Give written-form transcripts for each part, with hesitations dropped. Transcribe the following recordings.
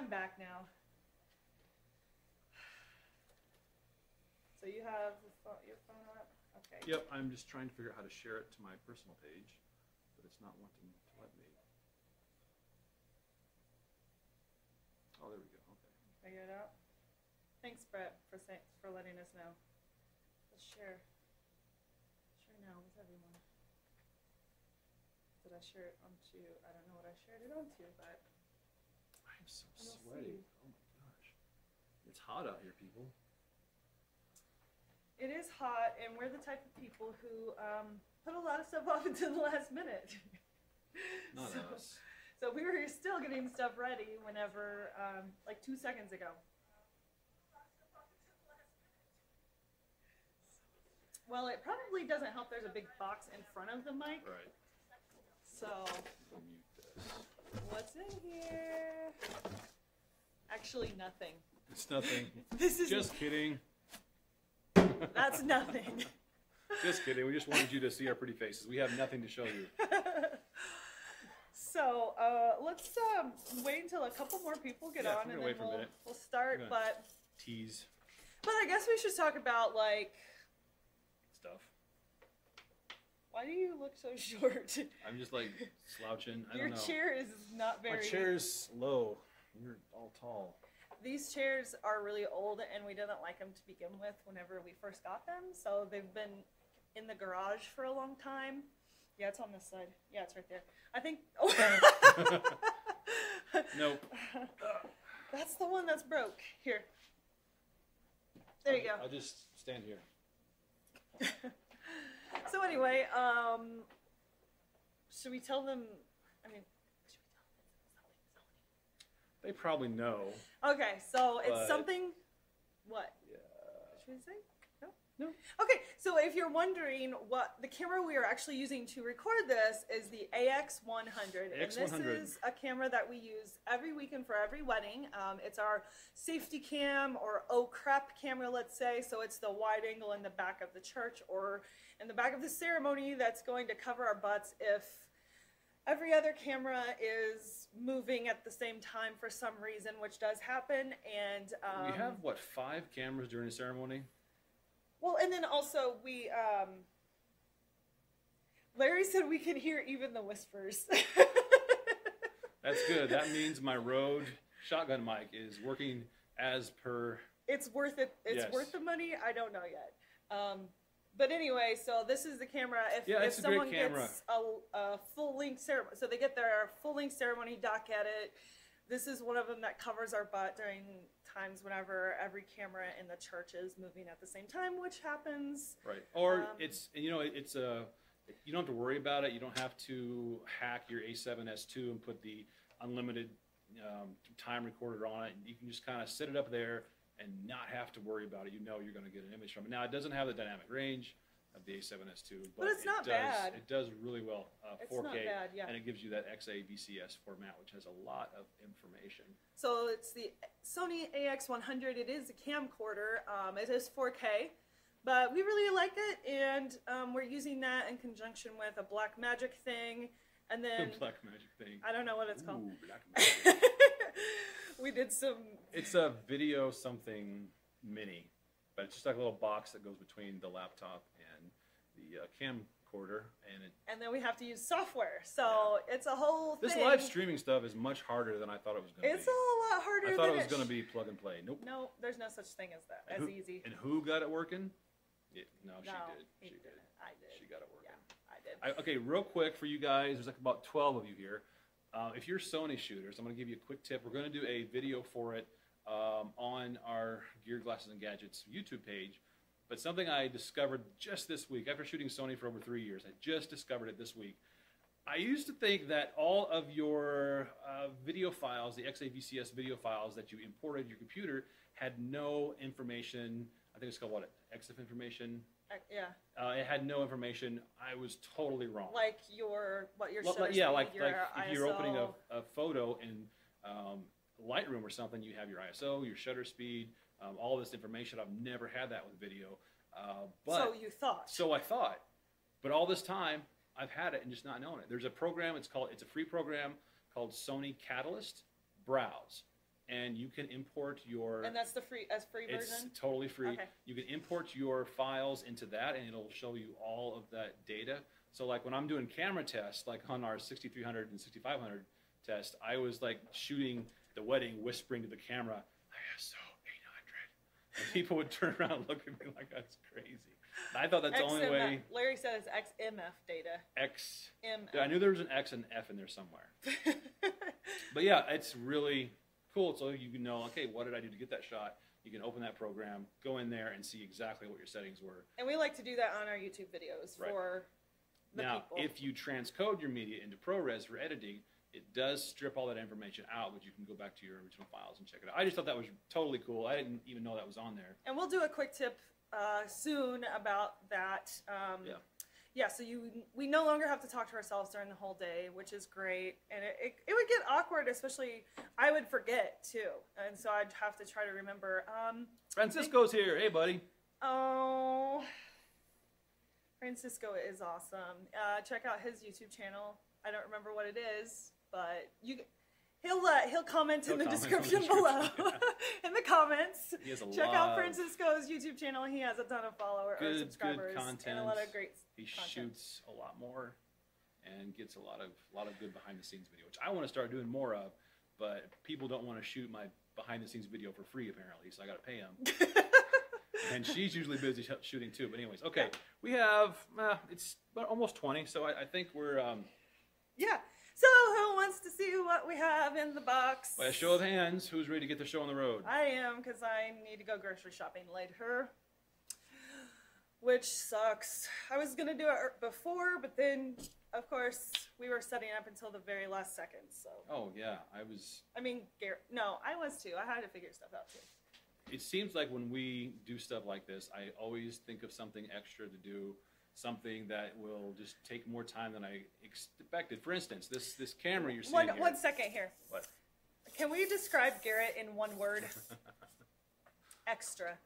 I'm back now. So you have your phone up? Okay. Yep, I'm just trying to figure out how to share it to my personal page, but it's not wanting to let me. Oh, there we go. Okay. Figure it out. Thanks, Brett, for letting us know. Let's share. Share now with everyone. Did I share it onto? I don't know what I shared it onto, but I'm so sweaty. Oh my gosh, it's hot out here, people. It is hot, and we're the type of people who put a lot of stuff off until the last minute. Not us. So we were still getting stuff ready whenever, like 2 seconds ago. Well, it probably doesn't help there's a big box in front of the mic. Right. So, I'll mute this. What's in here? Actually, nothing. It's nothing. This is just kidding. That's nothing. Just kidding. We just wanted you to see our pretty faces. We have nothing to show you. So let's wait until a couple more people get on, and then we'll start. But tease. But I guess we should talk about like stuff. Why do you look so short? I'm just like slouching. I Your don't know. chair is not very. My chair's low. You're all tall. These chairs are really old, and we didn't like them to begin with whenever we first got them. So they've been in the garage for a long time. Yeah, it's on this side. Yeah, it's right there. I think. Oh. Nope. That's the one that's broke. Here. There you go. I'll just stand here. So anyway, should we tell them? I mean. They probably know. Okay, so it's something. What? Yeah. Should we say? No. No. Okay, so if you're wondering what the camera we are actually using to record this is the AX100, and this is a camera that we use every weekend for every wedding. It's our safety cam or oh crap camera, let's say. So it's the wide angle in the back of the church or in the back of the ceremony that's going to cover our butts if every other camera is moving at the same time for some reason, which does happen. And we have what, 5 cameras during the ceremony? Well, and then also we Larry said we can hear even the whispers. That's good. That means my Rode shotgun mic is working as per. It's worth it. It's worth the money. I don't know yet. But anyway, so this is the camera. If someone gets a full-length ceremony, so they get their full-length ceremony doc edit, this is one of them that covers our butt during times whenever every camera in the church is moving at the same time, which happens. Right. Or it's, you know, it's a, you don't have to worry about it. You don't have to hack your A7S II and put the unlimited time recorder on it. You can just kind of set it up there and not have to worry about it. You know you're going to get an image from it. Now, it doesn't have the dynamic range of the A7S II, but it's not bad. It does really well, 4K, it's not bad, yeah. And it gives you that XAVCS format, which has a lot of information. So it's the Sony AX100. It is a camcorder. It is 4K, but we really like it, and we're using that in conjunction with a Black Magic thing, and then Black Magic thing. I don't know what it's called. Black Magic. We did some. It's a video something mini, but it's just like a little box that goes between the laptop and the camcorder, and then we have to use software. So it's a whole thing. This live streaming stuff is much harder than I thought it was going to be. It's a lot harder. I thought it was going to be plug and play. Nope. No, there's no such thing as that. As easy. And who got it working? No, she did. He did. I did. She got it working. Yeah, I did. Okay, real quick for you guys. There's like about 12 of you here. If you're Sony shooters, I'm going to give you a quick tip. We're going to do a video for it on our Gear, Glasses, and Gadgets YouTube page. But something I discovered just this week, after shooting Sony for over 3 years, I just discovered it this week. I used to think that all of your video files, the XAVCS video files that you imported to your computer, had no information. I think it's called what? EXIF information? Yeah. It had no information. I was totally wrong. Like your shutter speed, like your if you're opening a photo in Lightroom or something, you have your ISO, your shutter speed, all this information. I've never had that with video. But so you thought. So I thought. But all this time, I've had it and just not known it. There's a program, it's a free program called Sony Catalyst Browse. and you can import your... And that's the free version? It's totally free. Okay. You can import your files into that, and it'll show you all of that data. So like when I'm doing camera tests, like on our 6300 and 6500 test, I was like shooting the wedding, whispering to the camera, ISO 800. And people would turn around and look at me like that's crazy. And I thought that's the only way. Larry said it's XMF data. XMF. Yeah, I knew there was an X and F in there somewhere. But yeah, it's really cool. So you can know, okay, what did I do to get that shot? You can open that program, go in there, and see exactly what your settings were. And we like to do that on our YouTube videos for the people. Now, if you transcode your media into ProRes for editing, it does strip all that information out, but you can go back to your original files and check it out. I just thought that was totally cool. I didn't even know that was on there. And we'll do a quick tip soon about that. Yeah, so we no longer have to talk to ourselves during the whole day, which is great. And it would get awkward, especially I would forget too. And so I'd have to try to remember. Francisco's here. Hey, buddy. Oh, Francisco is awesome. Check out his YouTube channel. I don't remember what it is, but he'll comment in the description below. In the comments. Check out Francisco's YouTube channel. He has a ton of followers or subscribers. Good content. And a lot of great He content. shoots a lot more and gets a lot of good behind the scenes video, which I want to start doing more of, but people don't want to shoot my behind the scenes video for free apparently, so I got to pay them. And she's usually busy shooting too. But anyways, okay, we have it's about almost 20, so I think we're yeah. So who wants to see what we have in the box? By a show of hands, who's ready to get the show on the road? I am, because I need to go grocery shopping later, which sucks. I was going to do it before, but then, of course, we were setting up until the very last second, so. Oh, yeah, I mean, no, I was too. I had to figure stuff out too. It seems like when we do stuff like this, I always think of something extra to do. Something that will just take more time than I expected. For instance, this camera you're seeing here. 1 second here. What? Can we describe Garrett in one word? Extra.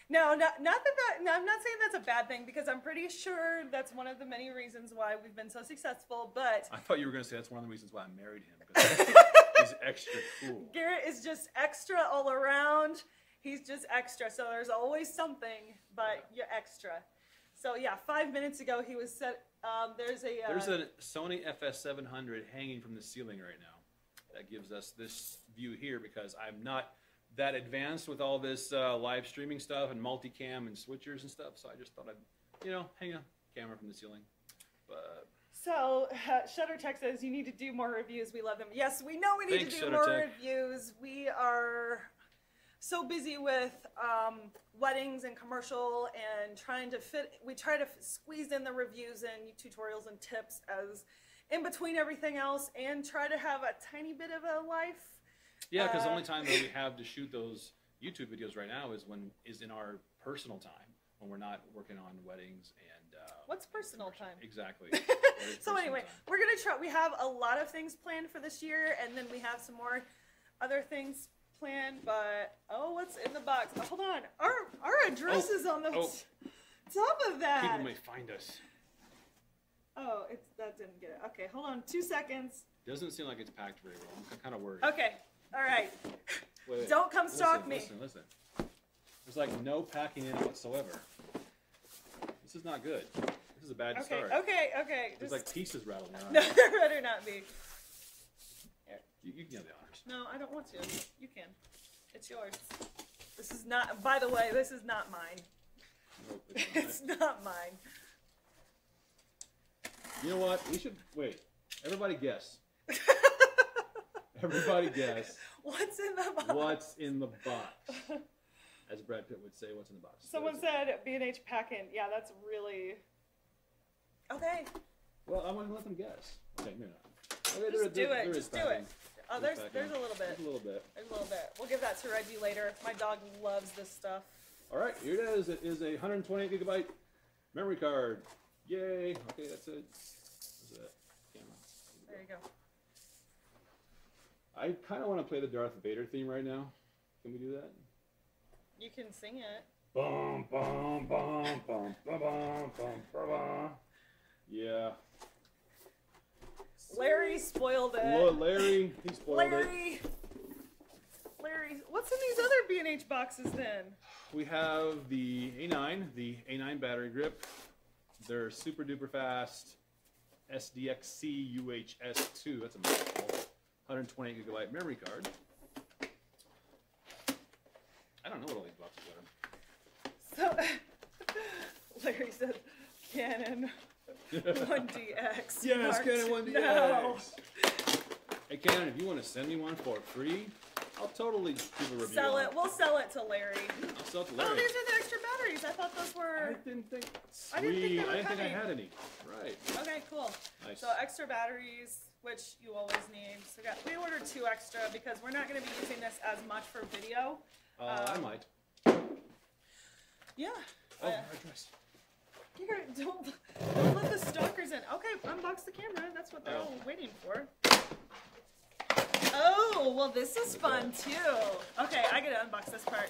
No, I'm not saying that's a bad thing, because I'm pretty sure that's one of the many reasons why we've been so successful, but... I thought you were going to say that's one of the reasons why I married him, because he's extra cool. Garrett is just extra all around. He's just extra, so there's always something, but you're extra. So yeah, 5 minutes ago he was set. There's a Sony FS700 hanging from the ceiling right now. That gives us this view here, because I'm not that advanced with all this live streaming stuff and multicam and switchers and stuff. So I just thought I'd, hang a camera from the ceiling. But so Shutter Tech says you need to do more reviews. We love them. Yes, we know we need to do more reviews. We are so busy with weddings and commercial and we try to squeeze in the reviews and tutorials and tips as in between everything else, and try to have a tiny bit of a life. Yeah, because the only time that we have to shoot those YouTube videos right now is in our personal time, when we're not working on weddings and what's personal time? Exactly. So anyway, we're gonna try. We have a lot of things planned for this year, and then we have some more other things planned, but what's in the box? Oh, hold on, our address is on the top of that. People may find us. Oh, that didn't get it. Okay, hold on 2 seconds. Doesn't seem like it's packed very well. I'm kind of worried. Okay, all right. Wait. Don't come stalk me. Listen. There's like no packing in it whatsoever. This is not good. This is a bad start. Okay. There's like pieces rattling around. No, there better not be. Here. You can have the honors. No, I don't want to. You can. It's yours. This is not, by the way, this is not mine. Nope, it's not mine. You know what? We should, wait. Everybody guess. Everybody guess. What's in the box? What's in the box? As Brad Pitt would say, what's in the box? Someone said B&H Packin'. Yeah, that's really... Okay. Well, I want to let them guess. Okay, maybe not. Okay, Just do it. Oh, there's a little bit. There's a little bit. There's a little bit. We'll give that to Reggie later. My dog loves this stuff. All right, here it is. It is a 128 gigabyte memory card. Yay. Okay, that's it. That's it. Camera. There you go. I kind of want to play the Darth Vader theme right now. Can we do that? You can sing it. Bum, bum, bum, bum, bum, bum, bum, bum. Yeah. Larry spoiled it. Larry, he spoiled it. Larry, what's in these other B&H boxes then? We have the A9 battery grip. They're super duper fast. SDXC UHS2. That's a mouthful. 128 gigabyte memory card. I don't know what all these boxes are. So, Larry said, Canon 1DX. Yes, Canon 1DX. No. Hey, Canon, if you want to send me one for free, I'll totally give a review. Sell it. We'll sell it to Larry. I'll sell it to Larry. Oh, these are the extra batteries. I thought those were. I didn't think. I didn't think they were I didn't think I coming. had any. Right. Okay, cool. Nice. So extra batteries, which you always need. So we ordered 2 extra because we're not going to be using this as much for video. I might. Yeah. Oh, my dress. Here, don't let the stalkers in. Okay, unbox the camera. That's what they're all waiting for. Oh, well, this is fun too. Okay, I get to unbox this part.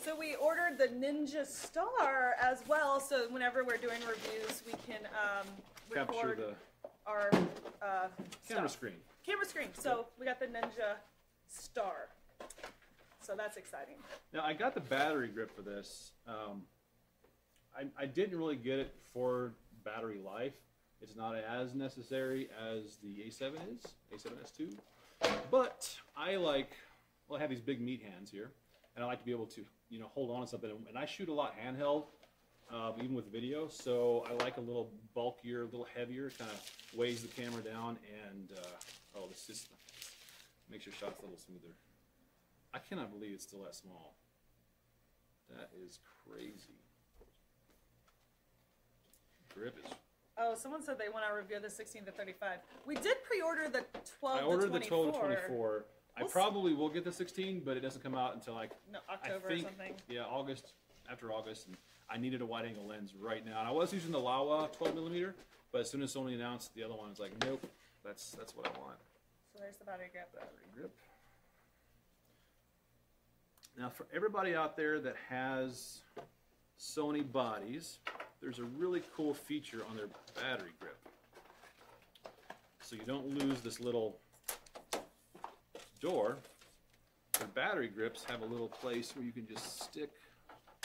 So we ordered the Ninja Star as well, so whenever we're doing reviews, we can Capture record the our camera stuff. screen. Camera screen. So we got the Ninja Star. So that's exciting. Now, I got the battery grip for this. I didn't really get it for battery life. It's not as necessary as the A7 is, A7S2. But I have these big meat hands here, and I like to be able to, hold on to something. And I shoot a lot handheld, even with video, so I like a little bulkier, a little heavier. Kind of weighs the camera down, and this just makes your shots a little smoother. I cannot believe it's still that small. That is crazy. Grip is. Oh, someone said they want to review the 16 to 35. We did pre-order the 12 to 24. I ordered the 12 to 24. I probably will get the 16, but it doesn't come out until October or something. Yeah, after August. And I needed a wide-angle lens right now. And I was using the Laowa 12mm, but as soon as Sony announced the other one, I was like, nope, that's what I want. So there's the battery grip. Now, for everybody out there that has Sony bodies, there's a really cool feature on their battery grip. So you don't lose this little door. The battery grips have a little place where you can just stick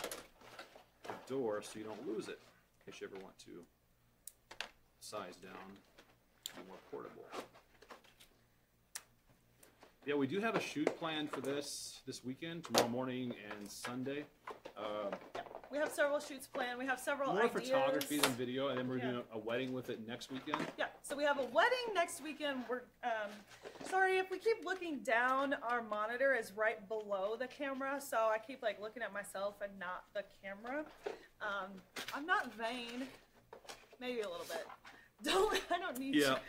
the door so you don't lose it, in case you ever want to size down, be more portable. Yeah, we do have a shoot planned for this weekend, tomorrow morning and Sunday. We have several shoots planned. We have several more ideas. photography than video, and then we're doing a wedding with it next weekend. Yeah, so we have a wedding next weekend. We're sorry if we keep looking down. Our monitor is right below the camera, so I keep looking at myself and not the camera. I'm not vain, maybe a little bit. I don't need to.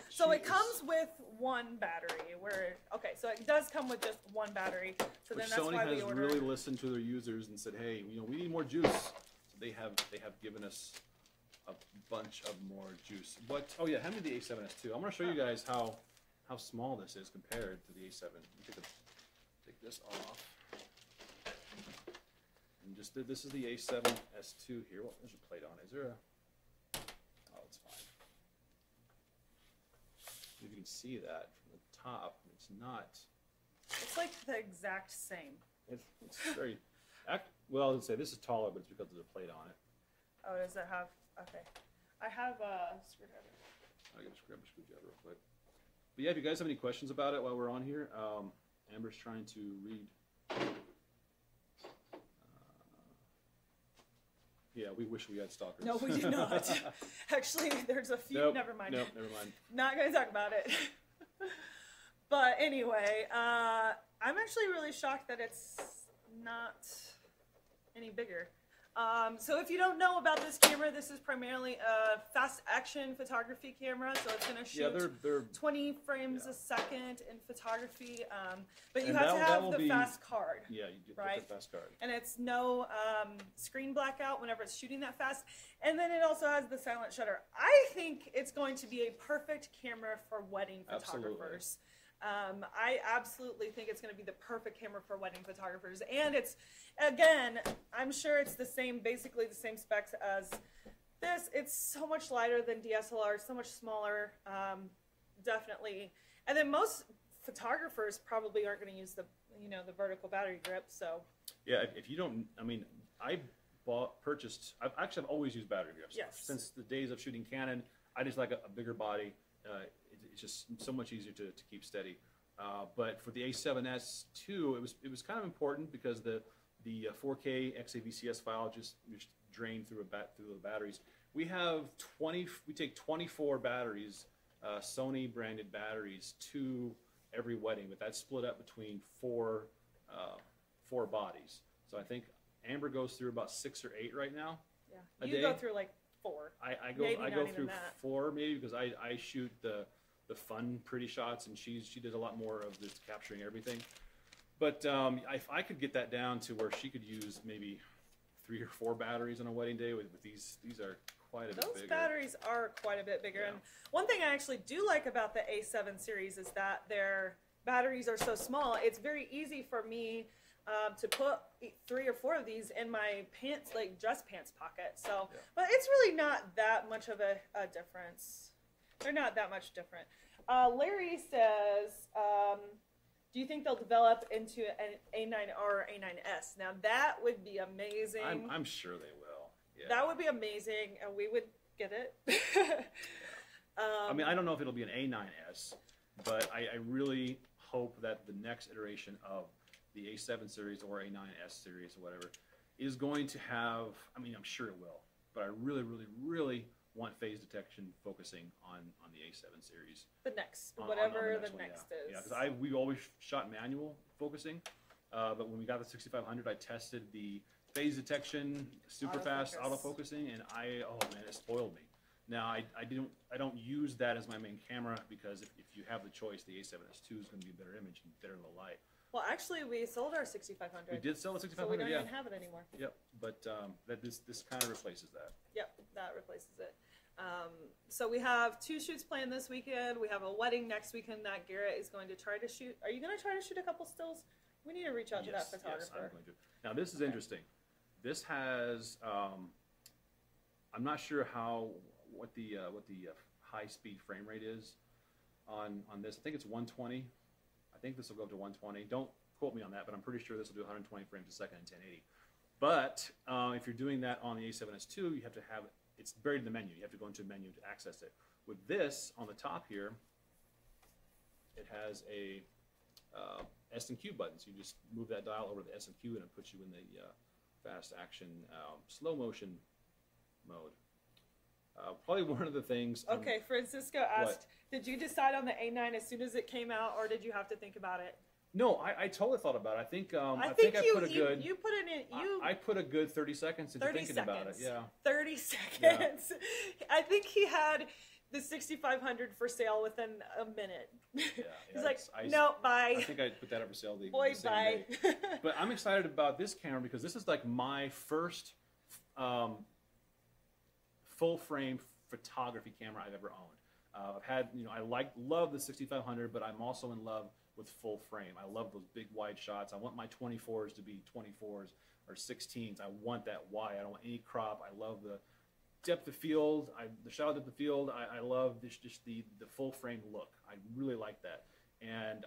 So it comes with one battery. So it does come with just one battery. So then that's Sony why we has ordered. really listened to their users and said, hey, we need more juice. So they have given us a bunch of more juice. Oh yeah, hand me the A7S2. I'm going to show you guys how small this is compared to the A7. Take this off. And this is the A7S2 here. There's a plate on it. Is there a? Oh, it's fine. If you can see that from the top, it's not. It's like the exact same. It's very. Well, I would say this is taller, but it's because there's a plate on it. Oh, does it have? Okay. I have a screwdriver. I gotta grab a screwdriver real quick. But yeah, if you guys have any questions about it while we're on here, Amber's trying to read. Yeah, we wish we had stalkers. No, we do not. Actually, there's a few. Nope, never mind. Nope, never mind. Not going to talk about it. But anyway, I'm actually really shocked that it's not any bigger. So if you don't know about this camera, this is primarily a fast action photography camera. So it's going to shoot they're 20 frames a second in photography. But you have to have the fast card. Yeah, you get the fast card. And it's no screen blackout whenever it's shooting that fast. And then it also has the silent shutter. I think it's going to be a perfect camera for wedding photographers. I absolutely think it's going to be the perfect camera for wedding photographers. And it's, again, I'm sure it's basically the same specs as this. It's so much lighter than DSLR, so much smaller, definitely. And then most photographers probably aren't going to use the the vertical battery grip. So yeah, if you don't, I mean, I've always used battery grips. Yes. Since the days of shooting Canon, I just like a bigger body. It's just so much easier to keep steady. But for the A7S II, it was kind of important because the 4K XAVCS file just drained through the batteries. We take 24 batteries, Sony branded batteries, to every wedding, but that's split up between four bodies. So I think Amber goes through about 6 or 8 right now. Yeah, you go through like 4. I go through 4 maybe, because I shoot the fun, pretty shots, and she does a lot more of this capturing everything. But if I could get that down to where she could use maybe 3 or 4 batteries on a wedding day with these are quite a bit bigger. Those batteries are quite a bit bigger. Yeah. And one thing I actually do like about the A7 series is that their batteries are so small. It's very easy for me to put 3 or 4 of these in my pants, like dress pants pocket. So, Yeah. but it's really not that much of a difference. They're not that much different. Larry says, do you think they'll develop into an A9R or A9S? Now that would be amazing. I'm sure they will. Yeah. That would be amazing, and we would get it. I mean, I don't know if it'll be an A9S, but I really hope that the next iteration of the A7 series or A9S series or whatever is going to have, I mean, I'm sure it will, but I really, really, really want phase detection focusing on the A7 series. The next, whatever the next is. is. Yeah, because we always shot manual focusing, but when we got the 6500, I tested the phase detection, super fast autofocusing, and oh man, it spoiled me. Now I don't use that as my main camera, because if you have the choice, the A7S II is going to be a better image and better low light. Well, actually, we sold our 6500. We did sell a 6500, so we don't even have it anymore. Yep, but this kind of replaces that. Yep, that replaces it. So we have 2 shoots planned this weekend. We have a wedding next weekend that Garrett is going to try to shoot. Are you going to try to shoot a couple stills? We need to reach out to that photographer. Yes, I'm going to. Now, this is interesting. This has, I'm not sure what the high-speed frame rate is on this. I think it's 120. I think this will go up to 120. Don't quote me on that, but I'm pretty sure this will do 120 frames a second and 1080. But if you're doing that on the A7S II, you have to have it's buried in the menu. You have to go into a menu to access it. With this on the top here, it has a S and Q button. So you just move that dial over to the S and Q, and it puts you in the fast action slow motion mode. Probably one of the things. Okay, Francisco asked, did you decide on the A9 as soon as it came out, or did you have to think about it? No, I totally thought about it. I think I put a good. You put it in. I put a good 30 seconds into thinking about it. Yeah. 30 seconds. Yeah. I think he had the 6500 for sale within a minute. Yeah. He's like, no, bye. I think I put that up for sale the same bye. day. But I'm excited about this camera because this is like my first full frame photography camera I've ever owned. I've had, I love the 6500, but I'm also in love with full frame. I love those big wide shots. I want my 24s to be 24s or 16s. I want that wide. I don't want any crop. I love the depth of field. The shallow depth of field. I love just the full frame look. I really like that. And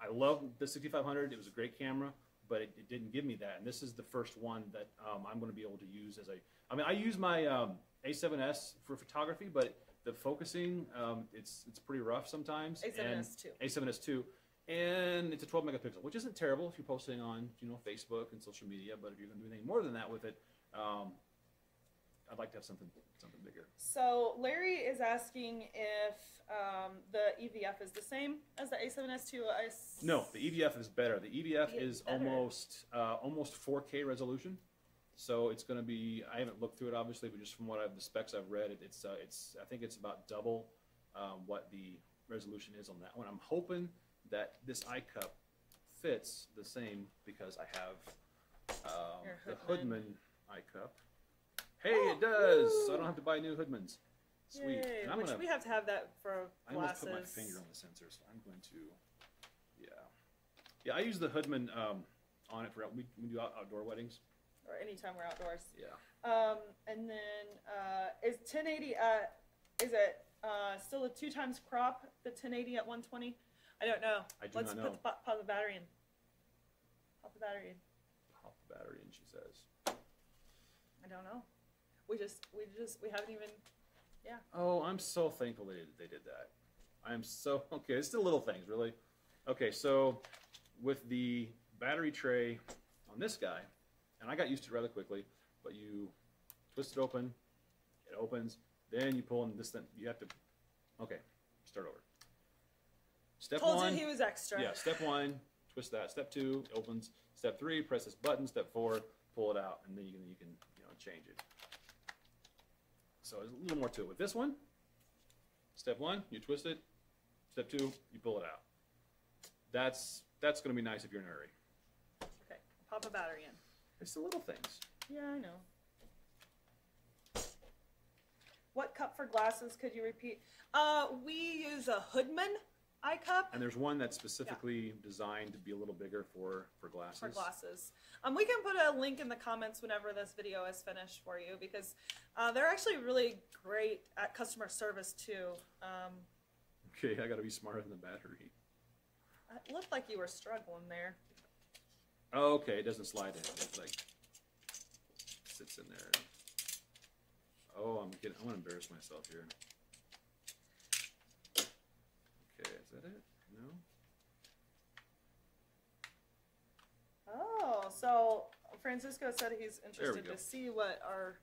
I love the 6500. It was a great camera, but it didn't give me that. And this is the first one that I'm going to be able to use as I use my A7S for photography, but the focusing, it's pretty rough sometimes. A7S II. And it's a 12 megapixel, which isn't terrible if you're posting on, Facebook and social media. But if you're going to do anything more than that with it, I'd like to have something bigger. So Larry is asking if the EVF is the same as the A7S II. No, the EVF is better. The EVF is almost 4K resolution. So it's going to be. I haven't looked through it obviously, but just from the specs I've read, it's I think it's about double what the resolution is on that one. I'm hoping that this eye cup fits the same because I have the Hoodman eye cup. Hey, it does! So I don't have to buy new Hoodmans. Sweet. Yay, which we have to have that for glasses. I almost put my finger on the sensor, so I'm going to, yeah. I use the Hoodman on it for, we do outdoor weddings. Or anytime we're outdoors. Yeah. And then, is 1080, is it Still a 2x crop, the 1080 at 120. I don't know. I do not know. Pop the battery in. Pop the battery in. Pop the battery in, she says. I don't know. We haven't even, yeah. Oh, I'm so thankful they did that. I'm so, okay, it's still little things, really. Okay, so with the battery tray on this guy, and I got used to it rather quickly, but you twist it open, it opens, then you pull, and this thing, you have to, okay, start over. Step Told one. you he was extra. Yeah, step one, twist that. Step two, it opens. Step three, press this button. Step four, pull it out, and then you can change it. So there's a little more to it. With this one, step one, you twist it. Step two, you pull it out. That's going to be nice if you're in a hurry. Okay, pop a battery in. It's the little things. Yeah, I know. What cup for glasses could you repeat? We use a Hoodman eye cup. And there's one that's specifically designed to be a little bigger for glasses. For glasses. We can put a link in the comments whenever this video is finished for you, because they're actually really great at customer service too. Okay, I got to be smarter than the battery. It looked like you were struggling there. Oh, okay, it doesn't slide in. It's like sits in there. Oh, I'm going to embarrass myself here. Okay, is that it? No? Oh, so Francisco said he's interested to see what our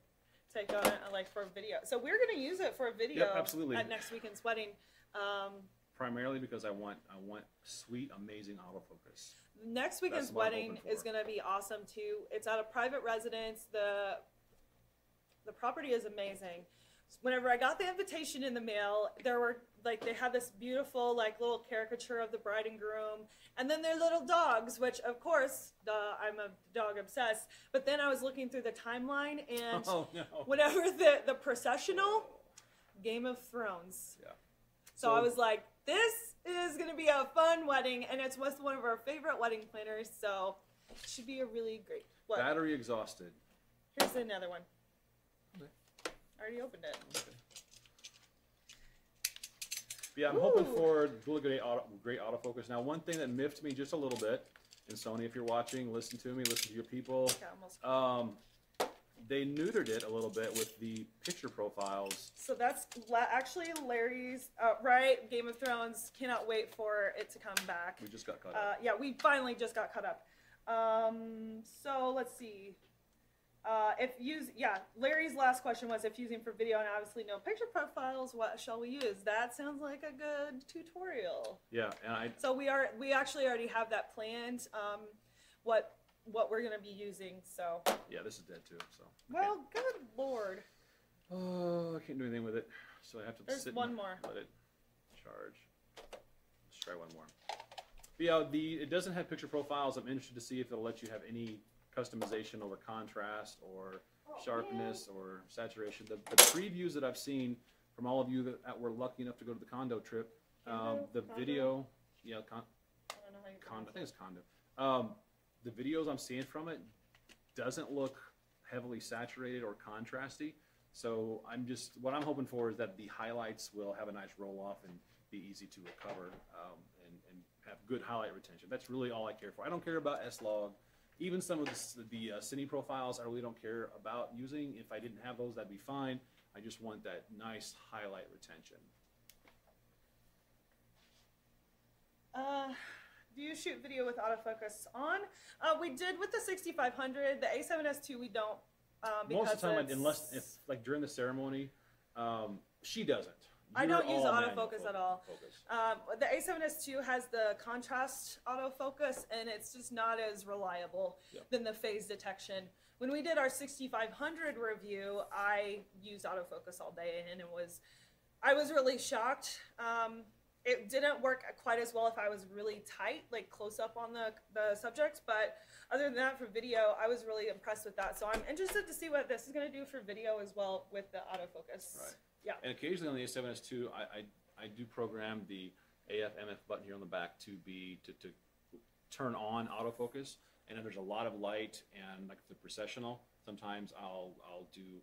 take on it, like for a video. So we're going to use it for a video absolutely. At next weekend's wedding. Primarily because I want sweet, amazing autofocus. Next weekend's wedding is going to be awesome too. It's at a private residence. The property is amazing. Whenever I got the invitation in the mail, there were they had this beautiful little caricature of the bride and groom, and then their little dogs, which of course I'm a dog obsessed. But then I was looking through the timeline, and whenever the processional, Game of Thrones. Yeah. So I was like, this is going to be a fun wedding, and it's with one of our favorite wedding planners, so it should be a really great. What? Battery exhausted. Here's another one. Okay. I already opened it. Okay. Yeah, I'm hoping for really great autofocus. Now, one thing that miffed me just a little bit, and Sony, if you're watching, listen to me, listen to your people. They neutered it a little bit with the picture profiles. So that's actually Larry's, right? Game of Thrones. Cannot wait for it to come back. We just got caught up. Yeah, we finally just got caught up. So let's see. Larry's last question was if using for video and obviously no picture profiles, what shall we use? That sounds like a good tutorial. Yeah, and So we actually already have that planned. What we're gonna be using. So. Yeah, this is dead too. So. Well, good Lord. Oh, I can't do anything with it, so I have to sit one and more. let it charge. Let's try one more. But yeah, it doesn't have picture profiles. I'm interested to see if it'll let you have any customization over contrast or sharpness or saturation. The previews that I've seen from all of you that were lucky enough to go to the condo trip, the video, I don't know how you I think it's condo. The videos I'm seeing from it doesn't look heavily saturated or contrasty. So what I'm hoping for is that the highlights will have a nice roll off and be easy to recover and have good highlight retention. That's really all I care for. I don't care about S-Log. Even some of the cine profiles I really don't care about using. If I didn't have those, that'd be fine. I just want that nice highlight retention. Do you shoot video with autofocus on? We did with the 6500. The A7S II we don't. Most of the time, unless like during the ceremony, she doesn't. I don't use autofocus at all. The A7S II has the contrast autofocus, and it's just not as reliable than the phase detection. When we did our 6500 review, I used autofocus all day, and I was really shocked. It didn't work quite as well if I was really tight, like close up on the subject, but other than that, for video, I was really impressed with that. So I'm interested to see what this is going to do for video as well with the autofocus. Right. Yeah. And occasionally on the A7S II, I do program the AF/MF button here on the back to turn on autofocus. And if there's a lot of light and like the processional, sometimes I'll do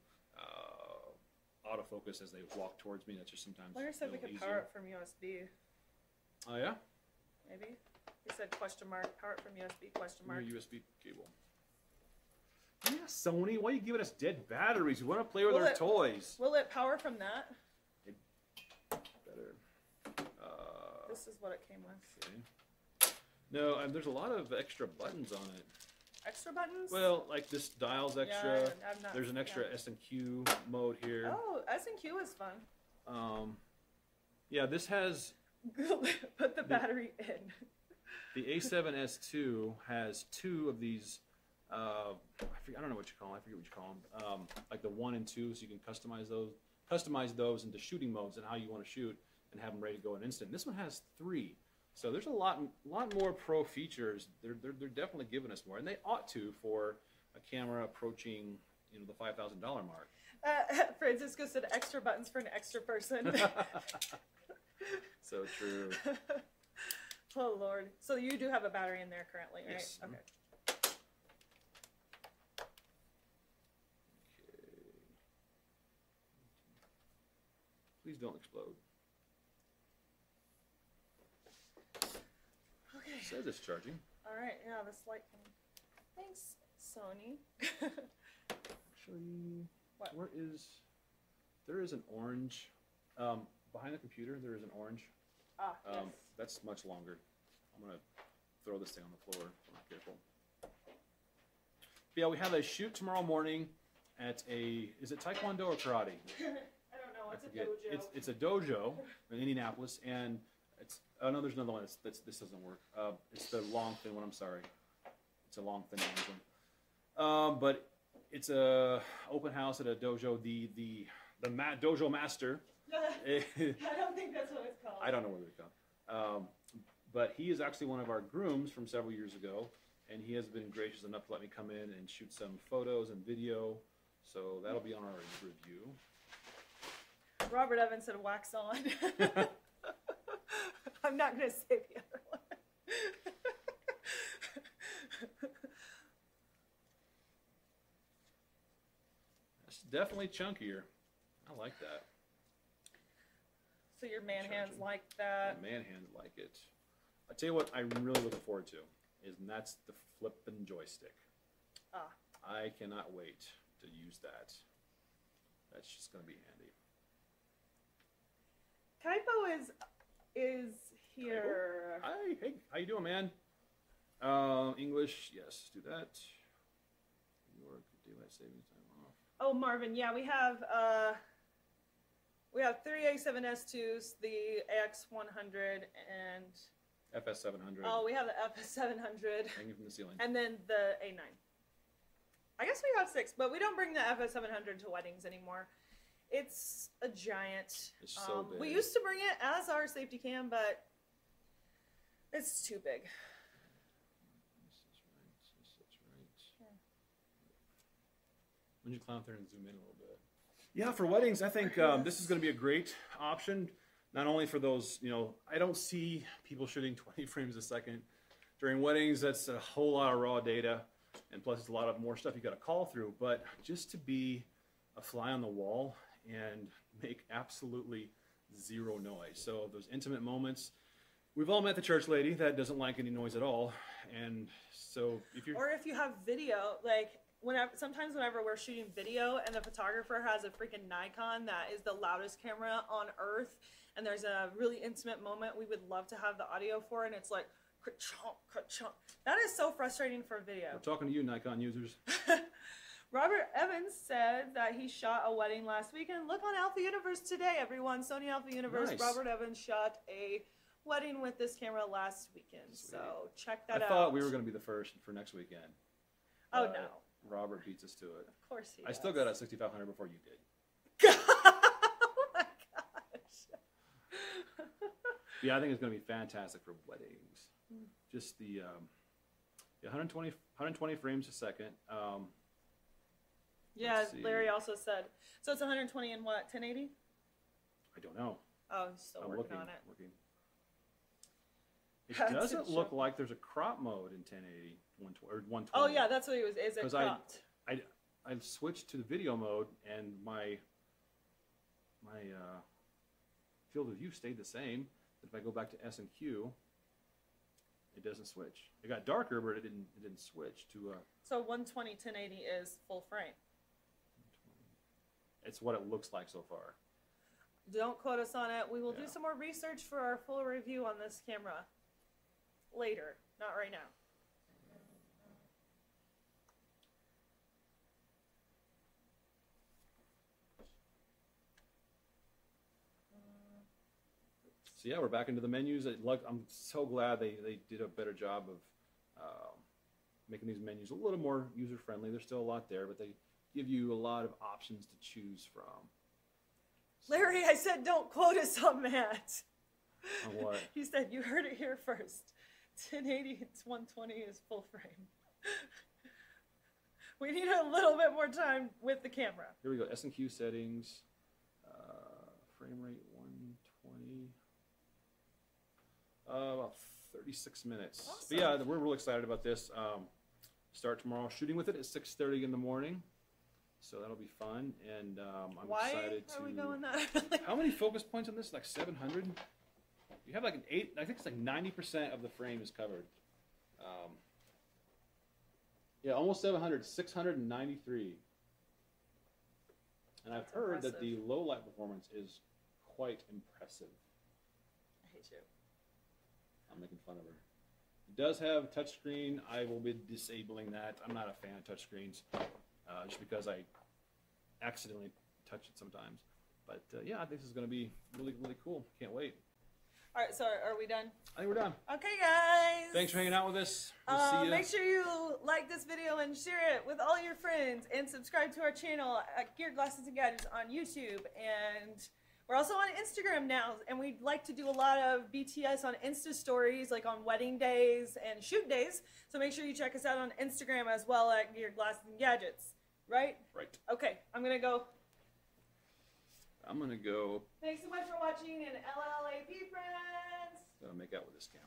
autofocus as they walk towards me. That's just sometimes Larry said we could power it from USB. Oh yeah? Maybe. He said question mark, power it from USB, question mark. Your USB cable. Yeah, Sony, why are you giving us dead batteries? We want to play with our toys. Will it power from that? It better. This is what it came with. Okay. No, there's a lot of extra buttons on it. Extra buttons? Well, like this dial's extra. Yeah, I'm not, there's an extra S&Q mode here. Oh, S&Q is fun. Yeah, this has... Put the battery in. The A7S2 has 2 of these... I don't know what you call them. I forget what you call them. Like the 1 and 2, so you can customize those into shooting modes and how you want to shoot and have them ready to go in an instant. This one has 3. So there's a lot more pro features. They're definitely giving us more, and they ought to for a camera approaching the $5,000 mark. Francisco said extra buttons for an extra person. So true. Oh Lord! So you do have a battery in there currently, right? Yes. Okay. Please don't explode. Okay. It says it's charging. All right. Yeah, this light can... Thanks, Sony. Actually, what? There is an orange behind the computer. There is an orange. Ah, yes. That's much longer. I'm gonna throw this thing on the floor. I'm not careful. But yeah, we have a shoot tomorrow morning at is it Taekwondo or karate? I don't know. It's a dojo. It's a dojo in Indianapolis, and it's no, there's another one. This doesn't work. It's the long thin one. I'm sorry. It's a long thin one. But it's a open house at a dojo. The dojo master. I don't think that's what it's called. I don't know what it's called. But he is actually one of our grooms from several years ago, and he has been gracious enough to let me come in and shoot some photos and video. So that'll be on our review. Robert Evans said wax on. I'm not going to say the other one. That's definitely chunkier. I like that. So your man hands like that? My man hands like it. I tell you what I'm really looking forward to, and that's the flippin' joystick. Ah. I cannot wait to use that. That's just going to be handy. Kaipo is here. Hi, hey, how you doing, man? English, yes, do that. New York, daylight savings time off. Oh, Marvin, yeah, we have 3 A7S2s, the AX100, and FS700. Oh, we have the FS700. Hanging from the ceiling. And then the A9. I guess we have 6, but we don't bring the FS700 to weddings anymore. It's a giant. It's so big. We used to bring it as our safety cam, but it's too big. That's right. Yeah. Why don't you climb up there and zoom in a little bit? Yeah, for weddings, I think this is going to be a great option. Not only for those, I don't see people shooting 20 frames a second. During weddings, that's a whole lot of raw data. And plus, it's a lot of more stuff you got to call through. But just to be a fly on the wall and make absolutely zero noise. So those intimate moments, we've all met the church lady that doesn't like any noise at all. And so if you're... Or if you have video, like... Sometimes whenever we're shooting video and the photographer has a freaking Nikon that is the loudest camera on earth and there's a really intimate moment we would love to have the audio for, and it's like ka-chomp, ka-chomp. That is so frustrating for video. We're talking to you, Nikon users. Robert Evans said that he shot a wedding last weekend. Look on Alpha Universe today, everyone. Sony Alpha Universe. Nice. Robert Evans shot a wedding with this camera last weekend. Sweet. So check that out. I thought we were going to be the first for next weekend. Oh, no. Robert beats us to it. Of course he I does. still got a 6500 before you did. Oh my gosh. Yeah, I think it's going to be fantastic for weddings. Just the 120 frames a second. Yeah, Larry also said. So it's 120 in what, 1080? I don't know. Oh, he's still working on it. It doesn't look like there's a crop mode in 1080, 120, or 120. Oh yeah, that's what he was. Is it cropped? I switched to the video mode, and my my field of view stayed the same. If I go back to S and Q, it doesn't switch. It got darker, but it didn't switch to. So 120 1080 is full frame. It's what it looks like so far. Don't quote us on it. We will do some more research for our full review on this camera later, not right now. So yeah, we're back into the menus. I'm so glad they did a better job of making these menus a little more user-friendly. There's still a lot there, but they give you a lot of options to choose from. So, Larry, I said don't quote us on that. On what? He said you heard it here first. 1080 to 120 is full frame. We need a little bit more time with the camera. Here we go. S&Q settings. Frame rate 120. About 36 minutes. Awesome. But yeah, we're really excited about this. Start tomorrow shooting with it at 6:30 in the morning. So that'll be fun. And I'm excited to... Why are we going that? How many focus points on this? Like 700? You have like an 8... I think it's like 90% of the frame is covered. Yeah, almost 700. 693. And I've heard that the low light performance is quite impressive. I hate you. I'm making fun of her. It does have touchscreen. I will be disabling that. I'm not a fan of touchscreens, just because I accidentally touch it sometimes. But yeah, I think this is going to be really, really cool. Can't wait. All right, so are we done? I think we're done. Okay, guys. Thanks for hanging out with us. We'll see you. Make sure you like this video and share it with all your friends, and subscribe to our channel at Gear Glasses and Gadgets on YouTube. And we're also on Instagram now, and we'd like to do a lot of BTS on Insta stories, like on wedding days and shoot days. So make sure you check us out on Instagram as well at Gear Glasses and Gadgets. Right? Right. Okay, I'm going to go. I'm going to go Thanks so much for watching, and LLAP, friends. make out with this camera.